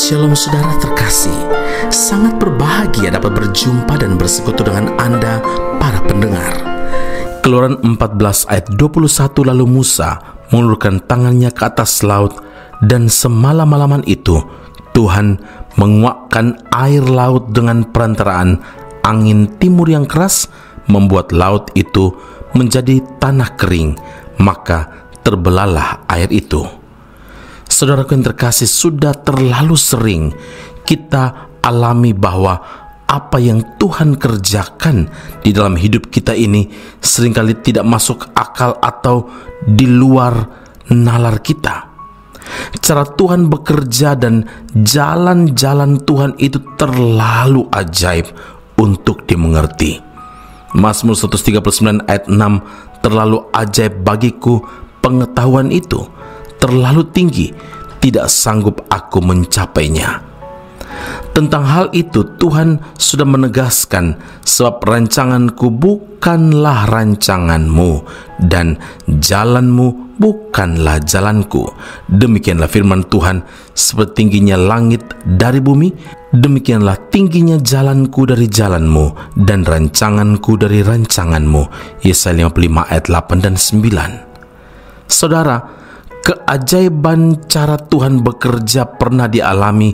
Shalom saudara terkasih, sangat berbahagia dapat berjumpa dan bersekutu dengan Anda para pendengar. Keluaran 14 ayat 21, lalu Musa mengulurkan tangannya ke atas laut, dan semalam-malaman itu Tuhan menguakkan air laut dengan perantaraan angin timur yang keras, membuat laut itu menjadi tanah kering, maka terbelahlah air itu. Saudaraku yang terkasih, sudah terlalu sering kita alami bahwa apa yang Tuhan kerjakan di dalam hidup kita ini seringkali tidak masuk akal atau di luar nalar kita. Cara Tuhan bekerja dan jalan-jalan Tuhan itu terlalu ajaib untuk dimengerti. Mazmur 139 ayat 6, terlalu ajaib bagiku pengetahuan itu, terlalu tinggi, tidak sanggup aku mencapainya. Tentang hal itu Tuhan sudah menegaskan, sebab rancanganku bukanlah rancanganmu, dan jalanmu bukanlah jalanku. Demikianlah firman Tuhan, seperti tingginya langit dari bumi, demikianlah tingginya jalanku dari jalanmu, dan rancanganku dari rancanganmu. Yesaya 55 ayat 8 dan 9. Saudara, keajaiban cara Tuhan bekerja pernah dialami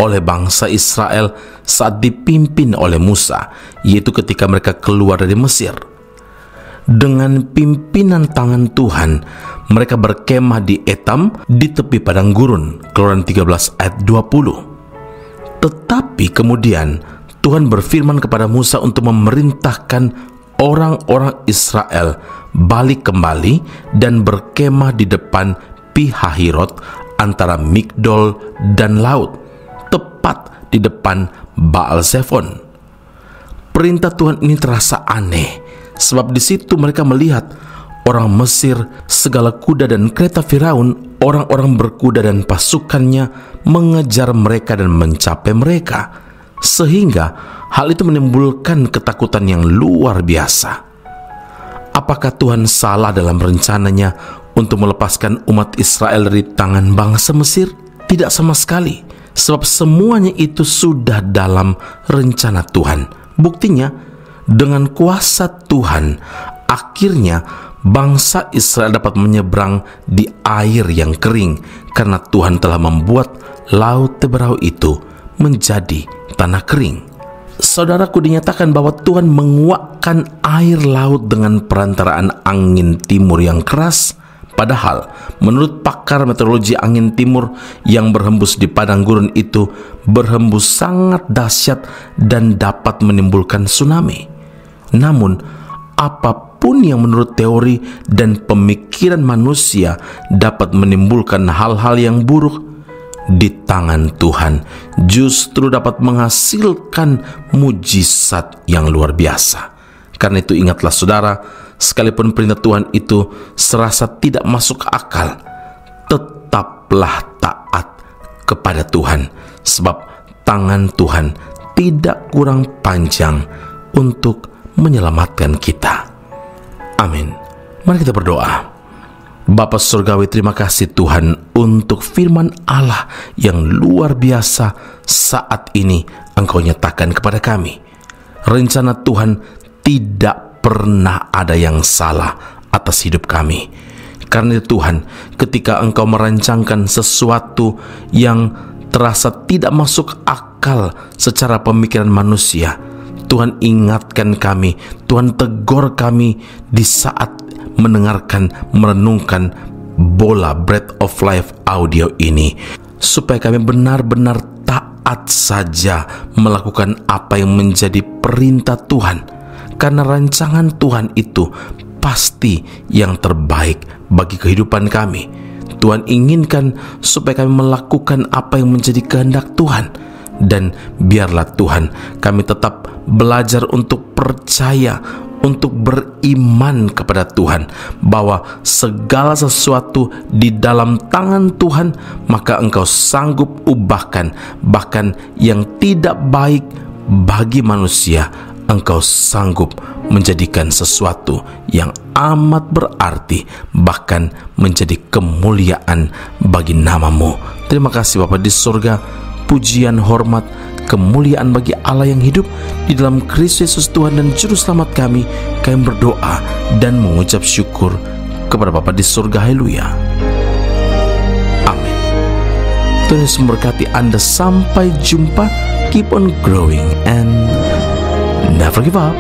oleh bangsa Israel saat dipimpin oleh Musa, yaitu ketika mereka keluar dari Mesir. Dengan pimpinan tangan Tuhan, mereka berkemah di Etam di tepi padang gurun. Keluaran 13 ayat 20. Tetapi kemudian Tuhan berfirman kepada Musa untuk memerintahkan orang-orang Israel balik kembali dan berkemah di depan Pi-hahirot antara Migdol dan laut, tepat di depan Baal-Zephon. Perintah Tuhan ini terasa aneh, sebab di situ mereka melihat orang Mesir, segala kuda dan kereta Firaun, orang-orang berkuda dan pasukannya mengejar mereka dan mencapai mereka, sehingga hal itu menimbulkan ketakutan yang luar biasa. Apakah Tuhan salah dalam rencananya untuk melepaskan umat Israel dari tangan bangsa Mesir? Tidak sama sekali, sebab semuanya itu sudah dalam rencana Tuhan. Buktinya, dengan kuasa Tuhan, akhirnya bangsa Israel dapat menyeberang di air yang kering, karena Tuhan telah membuat laut Teberau itu menjadi tanah kering. Saudaraku, dinyatakan bahwa Tuhan menguakkan air laut dengan perantaraan angin timur yang keras. Padahal menurut pakar meteorologi, angin timur yang berhembus di padang gurun itu berhembus sangat dahsyat dan dapat menimbulkan tsunami. Namun apapun yang menurut teori dan pemikiran manusia dapat menimbulkan hal-hal yang buruk, di tangan Tuhan justru dapat menghasilkan mujizat yang luar biasa. Karena itu ingatlah saudara, sekalipun perintah Tuhan itu serasa tidak masuk akal, tetaplah taat kepada Tuhan, sebab tangan Tuhan tidak kurang panjang untuk menyelamatkan kita. Amin. Mari kita berdoa. Bapa Surgawi, terima kasih Tuhan untuk firman Allah yang luar biasa saat ini Engkau nyatakan kepada kami. Rencana Tuhan tidak pernah ada yang salah atas hidup kami. Karena itu Tuhan, ketika Engkau merancangkan sesuatu yang terasa tidak masuk akal secara pemikiran manusia, Tuhan ingatkan kami, Tuhan tegur kami di saat mendengarkan, merenungkan bola Bread of Life audio ini, supaya kami benar-benar taat saja melakukan apa yang menjadi perintah Tuhan, karena rancangan Tuhan itu pasti yang terbaik bagi kehidupan kami. Tuhan inginkan supaya kami melakukan apa yang menjadi kehendak Tuhan, dan biarlah Tuhan kami tetap belajar untuk percaya, untuk beriman kepada Tuhan, bahwa segala sesuatu di dalam tangan Tuhan, maka Engkau sanggup ubahkan. Bahkan yang tidak baik bagi manusia, Engkau sanggup menjadikan sesuatu yang amat berarti, bahkan menjadi kemuliaan bagi nama-Mu. Terima kasih Bapa di surga. pujian, hormat, kemuliaan bagi Allah yang hidup di dalam Kristus Yesus Tuhan dan Juru Selamat kami. Kami berdoa dan mengucap syukur kepada Bapa di surga. Haleluya. Amin. Tuhan Yesus memberkati Anda. Sampai jumpa. Keep on growing and never give up.